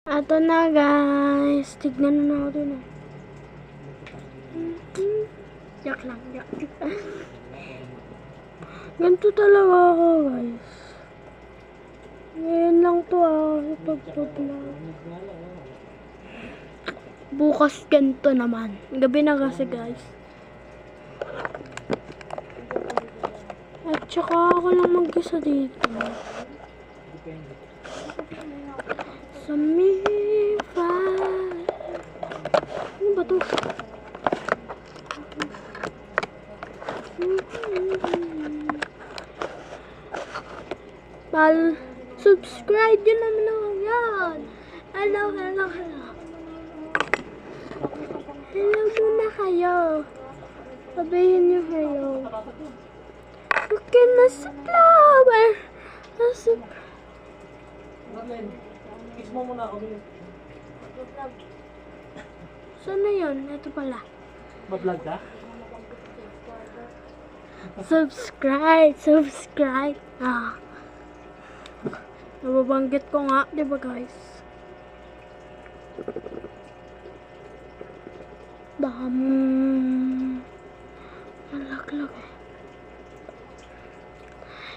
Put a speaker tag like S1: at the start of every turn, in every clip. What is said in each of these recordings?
S1: Ato na guys. Tignan na natin. Yak lang. Yak. Ganito talaga ako guys. Ngayon lang to pagpa-vlog. Bukas ganito naman. Gabi na kasi guys. At saka ako lang mag-isa dito. Sa Mifa. Ano ba to? Subscribe yun naman ako yan. Hello. Hello muna kayo. Sabihin nyo hello. Okay na sa flower.
S2: Kiss mo muna ako.
S1: Saan na yun? Ito pala.
S2: Mag-vlog ka?
S1: Subscribe. Nababanggit ko nga, di ba guys? Baka malaglag eh.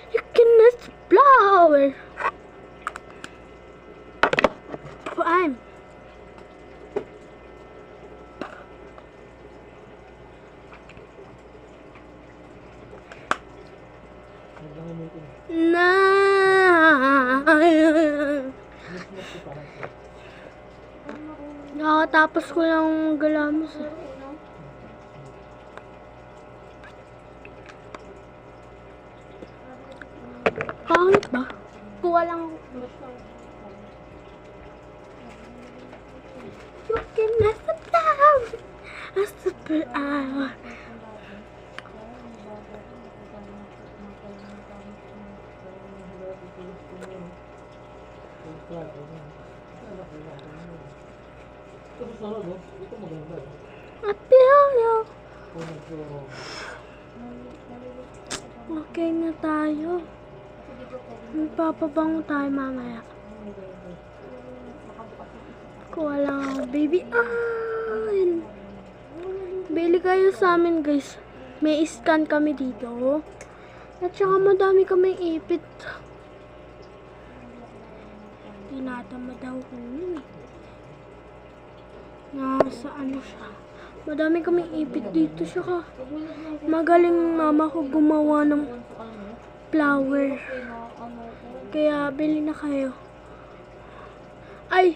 S1: You cannot flower. Fine. Nakatapos ko lang galamos eh. Pangit ba? Kuha lang ako. You can never down a super hour. I feel you. Okay na tayo. Magpapabango tayo mamaya. Kuha lang ako, baby. Bili kayo sa amin guys. May scan kami dito. At saka madami kaming ipit. Tinatama daw ko yun eh. Nasa ano siya. Madami kaming ipit dito siya ka. Magaling mama ko gumawa ng flower. Kaya bili na kayo. Ay!